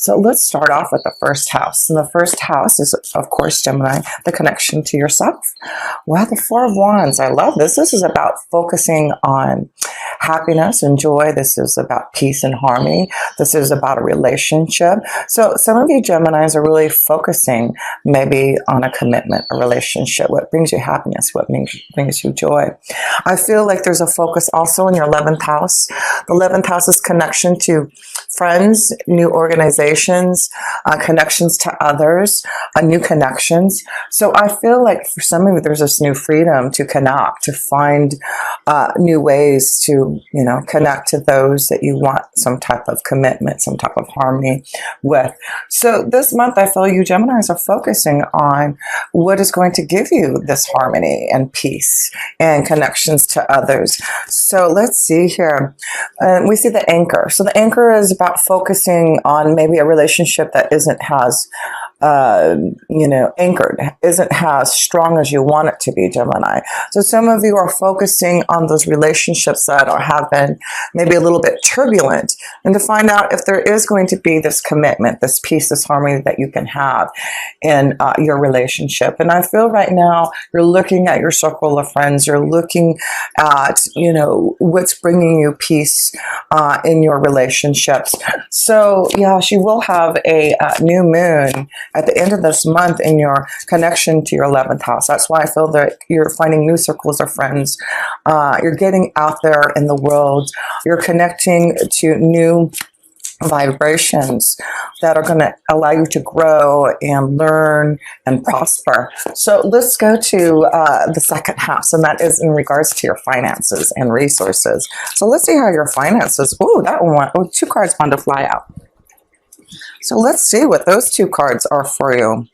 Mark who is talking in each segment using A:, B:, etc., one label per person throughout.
A: So let's start off with the first house. And the first house is, of course, Gemini, the connection to yourself. Well, the Four of Wands, I love this. This is about focusing on happiness and joy. This is about peace and harmony. This is about a relationship. So some of you Geminis are really focusing maybe on a commitment, a relationship, what brings you happiness, what brings you joy. I feel like there's a focus also in your 11th house. The 11th house is connection to friends, new organizations, connections to others, new connections. So I feel like for some of you, there's this new freedom to connect, to find new ways to, connect to those that you want some type of commitment, some type of harmony with. So this month, I feel you Geminis are focusing on what is going to give you this harmony and peace and connections to others. So let's see here. We see the anchor. So the anchor is about focusing on maybe a relationship that isn't as anchored, isn't as strong as you want it to be, Gemini. So some of you are focusing on those relationships that have been maybe a little bit turbulent, and to find out if there is going to be this commitment, this peace, this harmony that you can have in your relationship. And I feel right now you're looking at your circle of friends, you're looking at, what's bringing you peace in your relationships. So yeah, she will have a new moon at the end of this month in your connection to your 11th house. That's why I feel that you're finding new circles of friends. You're getting out there in the world. You're connecting to new vibrations that are going to allow you to grow and learn and prosper. So let's go to the second house, and that is in regards to your finances and resources. So let's see how your finances, two cards wanted to fly out. So let's see what those two cards are for you.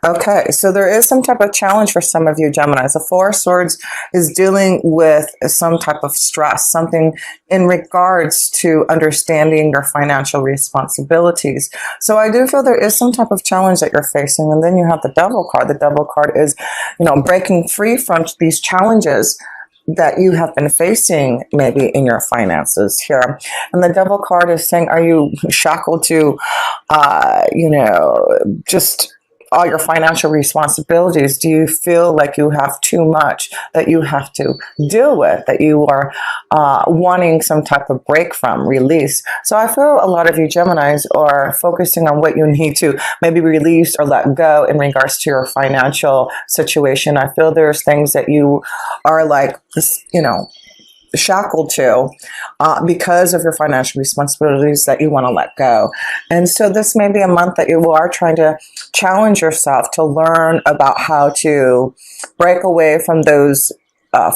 A: Okay, so there is some type of challenge for some of you Geminis. The Four of Swords is dealing with some type of stress, something in regards to understanding your financial responsibilities. So I do feel there is some type of challenge that you're facing. And then you have the Devil card. The Devil card is, breaking free from these challenges that you have been facing maybe in your finances here. And the Devil card is saying, are you shackled to, just all your financial responsibilities? Do you feel like you have too much that you have to deal with, that you are wanting some type of break from, release? So I feel a lot of you Geminis are focusing on what you need to maybe release or let go in regards to your financial situation. I feel there's things that you are like, shackled to because of your financial responsibilities that you want to let go. And so this may be a month that you are trying to challenge yourself to learn about how to break away from those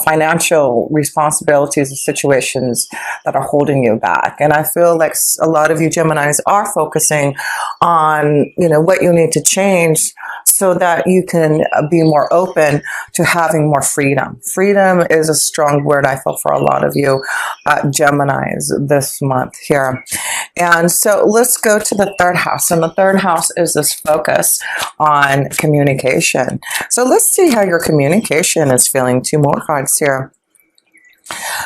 A: financial responsibilities and situations that are holding you back. And I feel like a lot of you Geminis are focusing on, what you need to change so that you can be more open to having more freedom. Freedom is a strong word, I feel, for a lot of you Geminis this month here. And so let's go to the third house. And the third house is this focus on communication. So let's see how your communication is feeling. Two more cards here.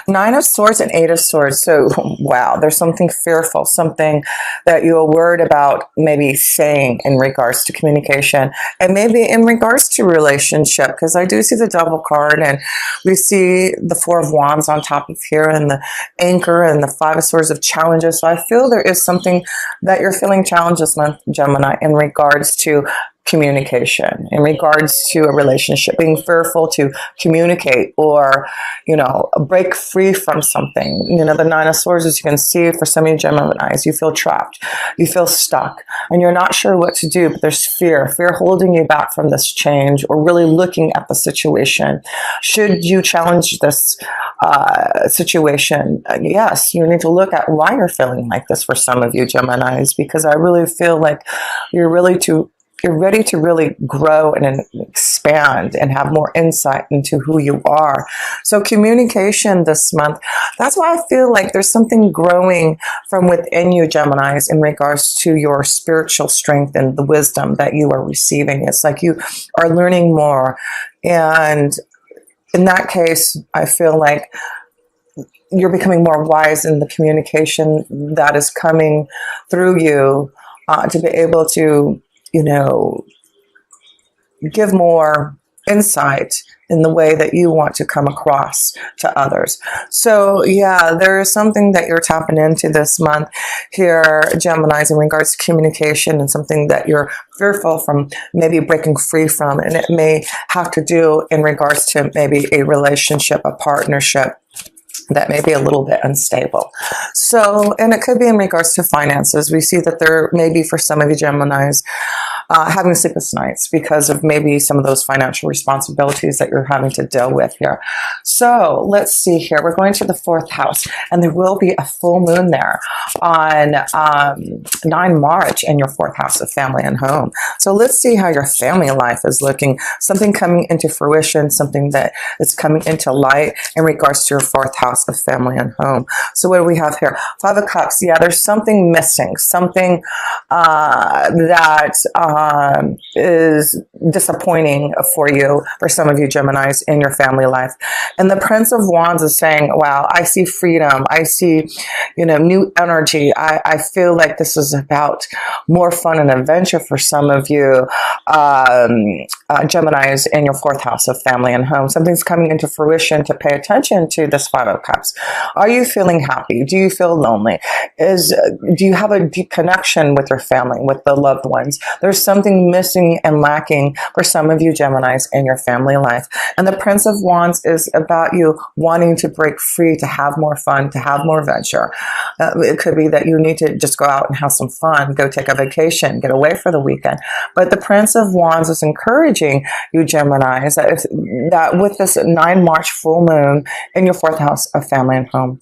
A: Nine of Swords and Eight of Swords. So, wow, there's something fearful, something that you are worried about maybe saying in regards to communication, and maybe in regards to relationship, because I do see the Devil card, and we see the Four of Wands on top of here, and the anchor, and the Five of Swords of challenges. So I feel there is something that you're feeling challenged this month, Gemini, in regards to communication, in regards to a relationship, being fearful to communicate or, break free from something. The Nine of Swords, as you can see, for some of you Geminis, you feel trapped, you feel stuck, and you're not sure what to do, but there's fear holding you back from this change or really looking at the situation. Should you challenge this situation? Yes, you need to look at why you're feeling like this for some of you Geminis, because I really feel like you're ready to really grow and expand and have more insight into who you are. So communication this month, that's why I feel like there's something growing from within you, Geminis, in regards to your spiritual strength and the wisdom that you are receiving. It's like you are learning more. And in that case, I feel like you're becoming more wise in the communication that is coming through you to be able to, you know, give more insight in the way that you want to come across to others. So yeah, there is something that you're tapping into this month here, Geminis, in regards to communication, and something that you're fearful from maybe breaking free from. And it may have to do in regards to maybe a relationship, a partnership that may be a little bit unstable. So, and it could be in regards to finances. We see that there may be, for some of you Geminis, having sleepless nights because of maybe some of those financial responsibilities that you're having to deal with here. So let's see here. We're going to the 4th house, and there will be a full moon there on 9 March in your 4th house of family and home. So let's see how your family life is looking. Something coming into fruition, something that is coming into light in regards to your 4th house of family and home. So what do we have here? 5 of Cups. Yeah, there's something missing, something that is disappointing for you, for some of you Geminis, in your family life. And the Prince of Wands is saying, wow, I see freedom. I see, you know, new energy. I feel like this is about more fun and adventure for some of you Geminis in your 4th house of family and home. Something's coming into fruition to pay attention to this 5 of Cups. Are you feeling happy? Do you feel lonely? Do you have a deep connection with your family, with the loved ones? There's something missing and lacking for some of you Geminis in your family life. And the Prince of Wands is about you wanting to break free, to have more fun, to have more adventure. It could be that you need to just go out and have some fun, go take a vacation, get away for the weekend. But the Prince of Wands is encouraging you Geminis that with this 9 March full moon in your 4th house of family and home,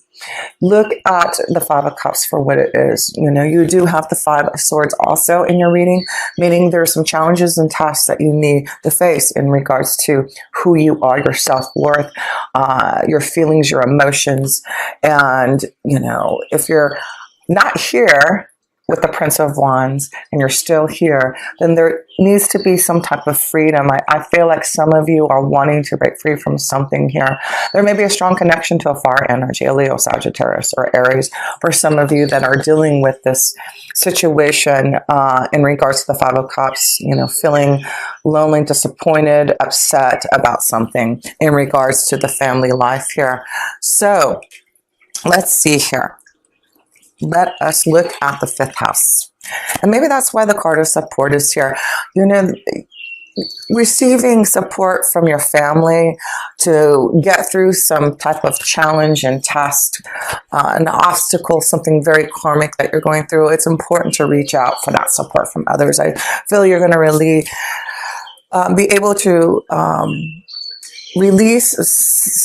A: look at the 5 of Cups for what it is. You know, you do have the 5 of Swords also in your reading, meaning there are some challenges and tasks that you need to face in regards to who you are, your self-worth, your feelings, your emotions. And, you know, if you're not here with the Prince of Wands and you're still here, then there needs to be some type of freedom. I feel like some of you are wanting to break free from something here. There may be a strong connection to a fire energy, a Leo, Sagittarius, or Aries, for some of you that are dealing with this situation in regards to the 5 of Cups, you know, feeling lonely, disappointed, upset about something in regards to the family life here. So let's see here. Let us look at the 5th house. And maybe that's why the card of support is here. You know, receiving support from your family to get through some type of challenge and task, an obstacle, something very karmic that you're going through. It's important to reach out for that support from others. I feel you're going to really be able to release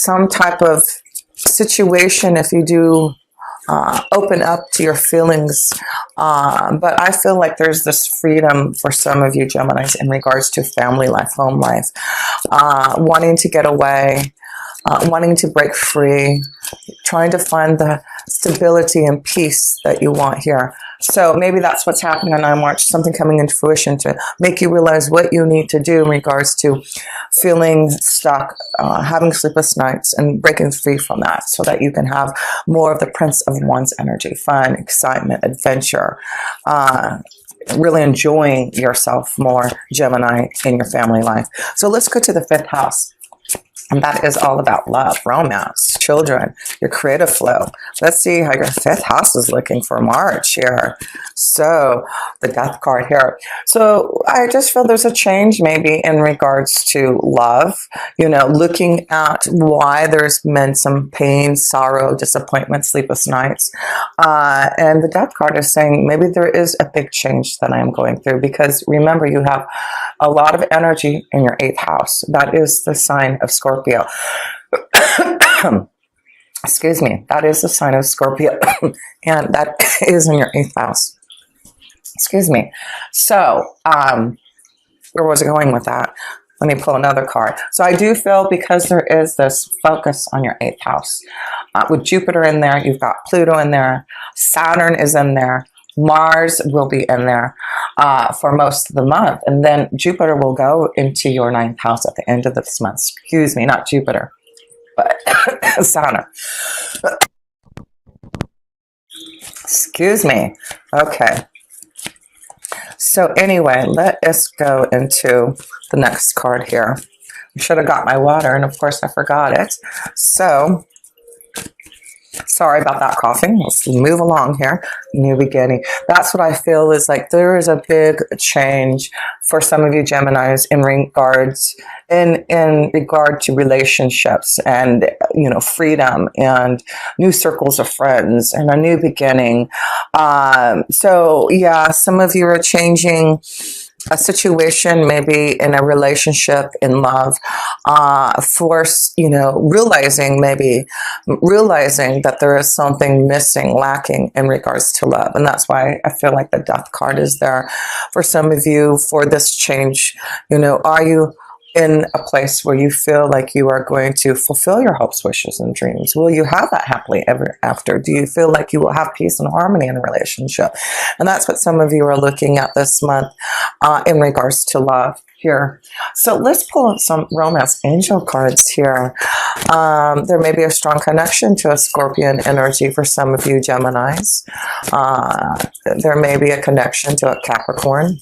A: some type of situation if you do open up to your feelings. But I feel like there's this freedom for some of you Geminis in regards to family life, home life, wanting to get away, wanting to break free, trying to find the stability and peace that you want here. So maybe that's what's happening on 9 March, something coming into fruition to make you realize what you need to do in regards to feeling stuck, having sleepless nights, and breaking free from that so that you can have more of the Prince of Wands energy, fun, excitement, adventure, really enjoying yourself more, Gemini, in your family life. So let's go to the 5th house. And that is all about love, romance, children, your creative flow. Let's see how your 5th house is looking for March here. So the Death card here. So I just feel there's a change maybe in regards to love, you know, looking at why there's been some pain, sorrow, disappointment, sleepless nights. And the Death card is saying maybe there is a big change that I am going through, because remember, you have a lot of energy in your 8th house. That is the sign of Scorpio. Excuse me. That is the sign of Scorpio. And that is in your 8th house. Excuse me. So, where was I going with that? Let me pull another card. So I do feel, because there is this focus on your 8th house, with Jupiter in there, you've got Pluto in there, Saturn is in there, Mars will be in there for most of the month. And then Jupiter will go into your 9th house at the end of this month. Excuse me, not Jupiter, but Saturn. Excuse me. Okay. So anyway, let us go into the next card here. I should have got my water, and of course I forgot it. So sorry about that coughing. Let's move along here. New beginning. That's what I feel is like there is a big change for some of you Geminis in regard to relationships and freedom and new circles of friends and a new beginning. So yeah, some of you are changing a situation, maybe in a relationship, in love, realizing that there is something missing, lacking in regards to love. And that's why I feel like the Death card is there for some of you for this change. Are you in a place where you feel like you are going to fulfill your hopes, wishes, and dreams? Will you have that happily ever after? Do you feel like you will have peace and harmony in a relationship? And that's what some of you are looking at this month in regards to love here. So let's pull up some romance angel cards here. There may be a strong connection to a Scorpion energy for some of you Geminis. There may be a connection to a Capricorn.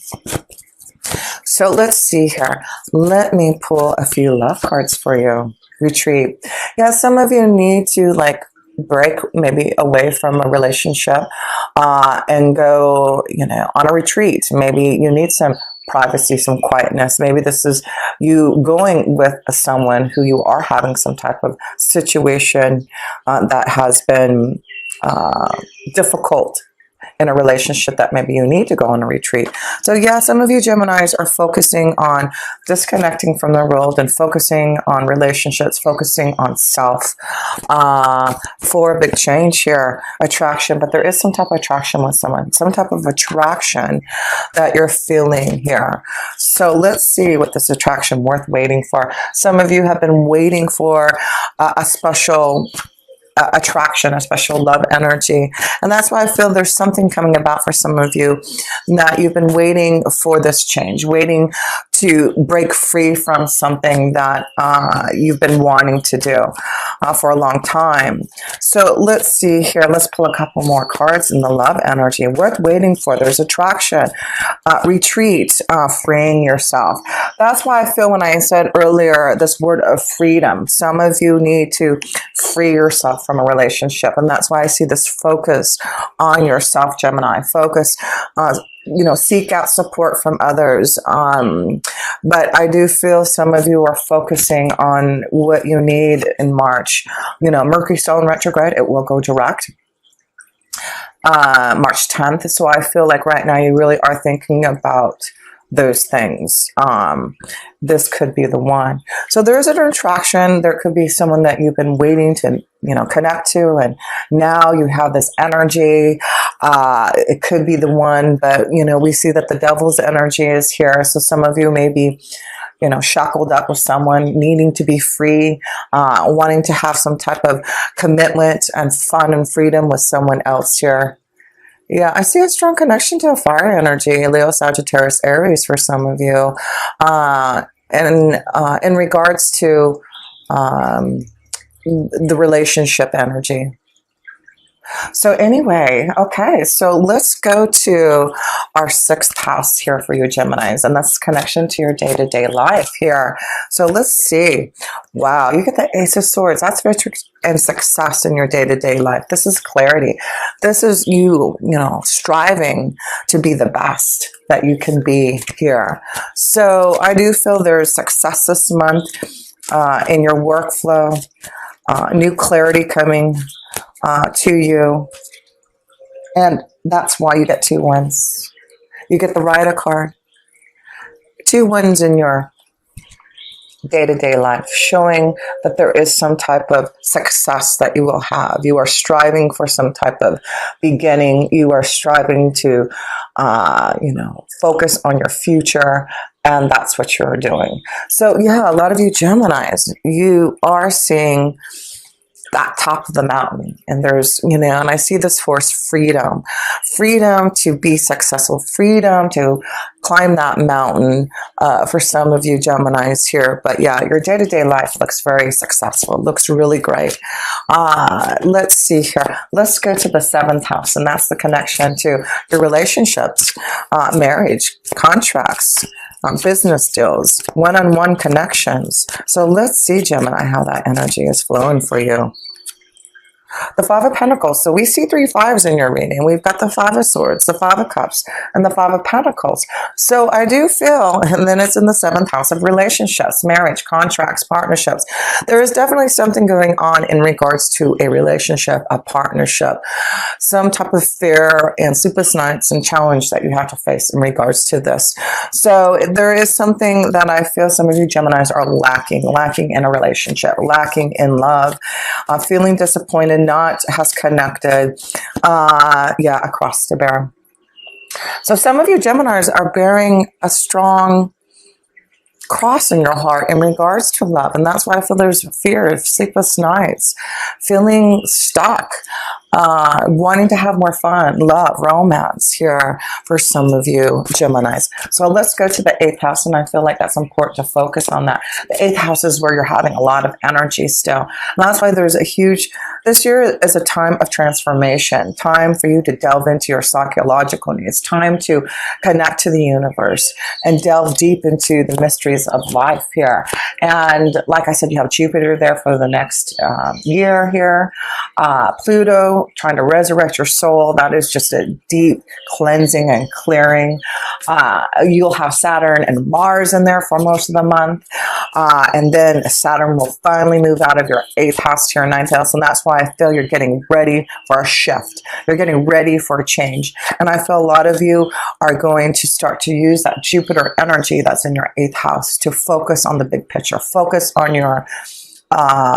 A: So let's see here. Let me pull a few love cards for you. Retreat. Yeah, some of you need to break maybe away from a relationship and go, on a retreat. Maybe you need some privacy, some quietness. Maybe this is you going with someone who you are having some type of situation that has been difficult in a relationship, that maybe you need to go on a retreat. So yeah, some of you Geminis are focusing on disconnecting from the world and focusing on relationships, focusing on self for a big change here. Attraction, but there is some type of attraction with someone, some type of attraction that you're feeling here. So let's see what this attraction worth waiting for. Some of you have been waiting for a special attraction, a special love energy. And that's why I feel there's something coming about for some of you that you've been waiting for this change, waiting to break free from something that you've been wanting to do for a long time. So let's see here. Let's pull a couple more cards in the love energy. Worth waiting for. There's attraction, retreat, freeing yourself. That's why I feel when I said earlier this word of freedom, some of you need to free yourself from a relationship. And that's why I see this focus on yourself, Gemini. Focus, seek out support from others. But I do feel some of you are focusing on what you need in March. Mercury still in retrograde. It will go direct. March 10th. So I feel like right now you really are thinking about those things. This could be the one. So there's an attraction. There could be someone that you've been waiting to, connect to, and now you have this energy. It could be the one, but we see that the devil's energy is here. So some of you may be, shackled up with someone, needing to be free, wanting to have some type of commitment and fun and freedom with someone else here. Yeah, I see a strong connection to a fire energy, Leo, Sagittarius, Aries for some of you. And in regards to the relationship energy. So anyway, okay, so let's go to our 6th house here for you Geminis, and that's connection to your day-to-day life here. So let's see. Wow, you get the Ace of Swords. That's victory and success in your day-to-day life. This is clarity. This is you, striving to be the best that you can be here. So I do feel there's success this month in your workflow, new clarity coming to you, and that's why you get 2 1s. You get the Rider card. 2 1s in your day-to-day life, showing that there is some type of success that you will have. You are striving for some type of beginning. You are striving to, focus on your future, and that's what you're doing. So yeah, a lot of you Geminis, you are seeing that top of the mountain, and there's, and I see this force, freedom to be successful, freedom to climb that mountain, for some of you Geminis here. But yeah, your day-to-day life looks very successful, looks really great. Let's see here. Let's go to the 7th house, and that's the connection to your relationships, marriage, contracts, business deals, one-on-one connections. So let's see, Gemini, how that energy is flowing for you. The 5 of Pentacles. So we see 3 5s in your reading. We've got the 5 of Swords, the 5 of Cups, and the 5 of Pentacles. So I do feel, and then it's in the 7th house of relationships, marriage, contracts, partnerships. There is definitely something going on in regards to a relationship, a partnership, some type of fear and sleepless nights and challenge that you have to face in regards to this. So there is something that I feel some of you Geminis are lacking in a relationship, lacking in love, feeling disappointed, not has connected, across the bear. So some of you Geminis are bearing a strong cross in your heart in regards to love, and that's why I feel there's fear, sleepless nights, feeling stuck, wanting to have more fun, love, romance here for some of you Geminis. So let's go to the 8th house, and I feel like that's important to focus on that. The 8th house is where you're having a lot of energy still, and that's why there's a huge, this year is a time of transformation, time for you to delve into your psychological needs, time to connect to the universe and delve deep into the mysteries of life here. And like I said, you have Jupiter there for the next year here, Pluto trying to resurrect your soul. That is just a deep cleansing and clearing. You'll have Saturn and Mars in there for most of the month, and then Saturn will finally move out of your 8th house to your 9th house, and that's why I feel you're getting ready for a shift. You're getting ready for a change, and I feel a lot of you are going to start to use that Jupiter energy that's in your 8th house to focus on the big picture, focus on your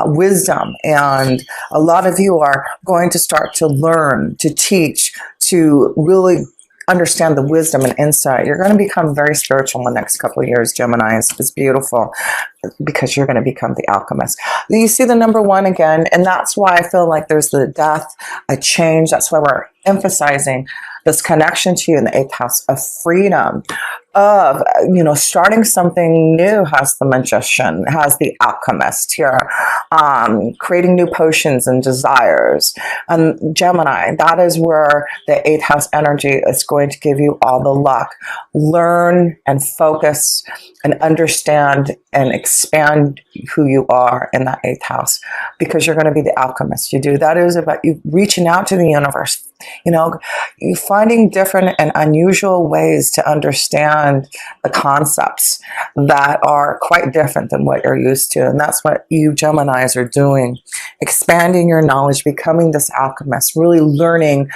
A: wisdom. And a lot of you are going to start to learn, to teach, to really understand the wisdom and insight. You're going to become very spiritual in the next couple of years, Geminis. It's beautiful because you're going to become the alchemist. You see the number 1 again, and that's why I feel like there's the death, a change. That's why we're emphasizing this connection to you in the 8th house of freedom, of, starting something new. Has the magician, has the alchemist here, creating new potions and desires. And Gemini, that is where the 8th house energy is going to give you all the luck. Learn and focus and understand and expand who you are in that 8th house, because you're going to be the alchemist. That is about you reaching out to the universe, you finding different and unusual ways to understand the concepts that are quite different than what you're used to. And that's what you Geminis are doing, expanding your knowledge, becoming this alchemist, really learning,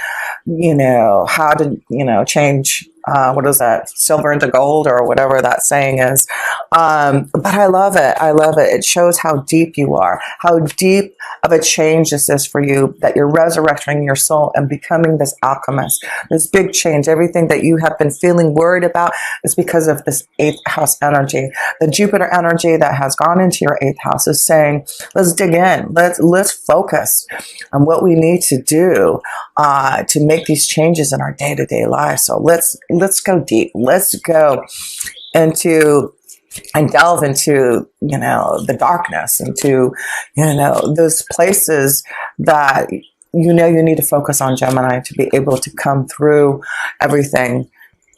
A: how to, change, what is that, silver into gold, or whatever that saying is. But I love it. I love it. It shows how deep you are, how deep of a change this is for you, that you're resurrecting your soul and becoming this alchemist, this big change. Everything that you have been feeling worried about is because of this 8th house energy. The Jupiter energy that has gone into your 8th house is saying, let's dig in. Let's focus on what we need to do to make these changes in our day-to-day lives. So let's go deep. Let's go into and delve into, the darkness, into, those places that, you need to focus on, Gemini, to be able to come through everything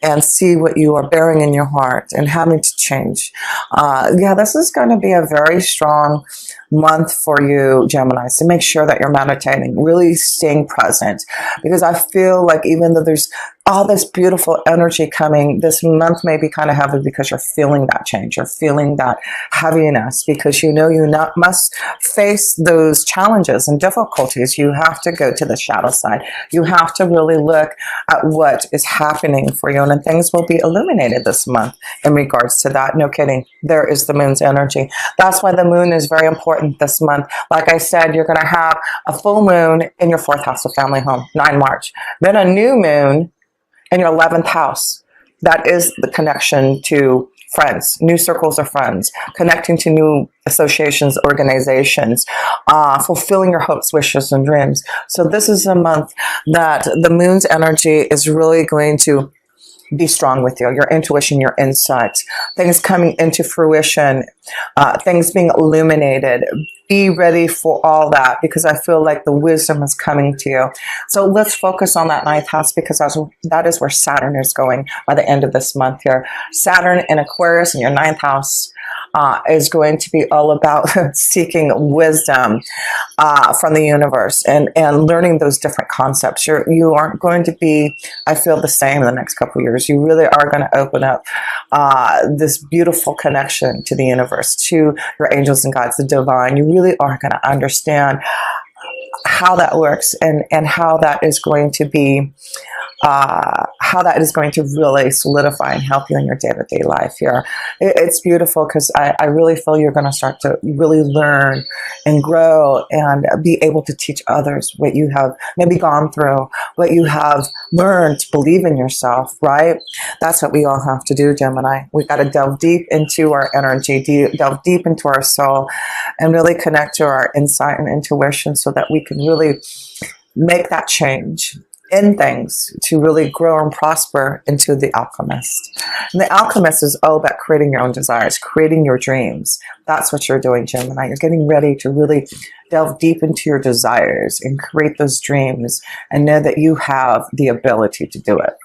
A: and see what you are bearing in your heart and having to change. This is going to be a very strong month for you, Geminis, to make sure that you're meditating, really staying present, because I feel like even though there's all this beautiful energy coming, this month may be kind of heavy because you're feeling that change. You're feeling that heaviness because you must face those challenges and difficulties. You have to go to the shadow side. You have to really look at what is happening for you, and then things will be illuminated this month in regards to that. No kidding. There is the moon's energy. That's why the moon is very important this month. Like I said, you're going to have a full moon in your 4th house of family home, 9 March. Then a new moon in your 11th house. That is the connection to friends, new circles of friends, connecting to new associations, organizations, fulfilling your hopes, wishes, and dreams. So this is a month that the moon's energy is really going to be strong with you, your intuition, your insight, things coming into fruition, things being illuminated. Be ready for all that, because I feel like the wisdom is coming to you. So let's focus on that ninth house, because that is where Saturn is going by the end of this month here. Saturn in Aquarius in your ninth house is going to be all about seeking wisdom from the universe, and learning those different concepts. You aren't going to be, I feel, the same in the next couple of years. You really are going to open up this beautiful connection to the universe, to your angels and guides, the divine. You really are going to understand how that works, and how that is going to be how that is going to really solidify and help you in your day-to-day life here. It's beautiful, because I really feel you're going to start to really learn and grow and be able to teach others what you have maybe gone through, what you have learned to believe in yourself, right? That's what we all have to do, Gemini. We've got to delve deep into our energy, delve deep into our soul, and really connect to our insight and intuition, so that we can really make that change in things to really grow and prosper into the alchemist. And the alchemist is all about creating your own desires, creating your dreams. That's what you're doing, Gemini. You're getting ready to really delve deep into your desires and create those dreams, and know that you have the ability to do it.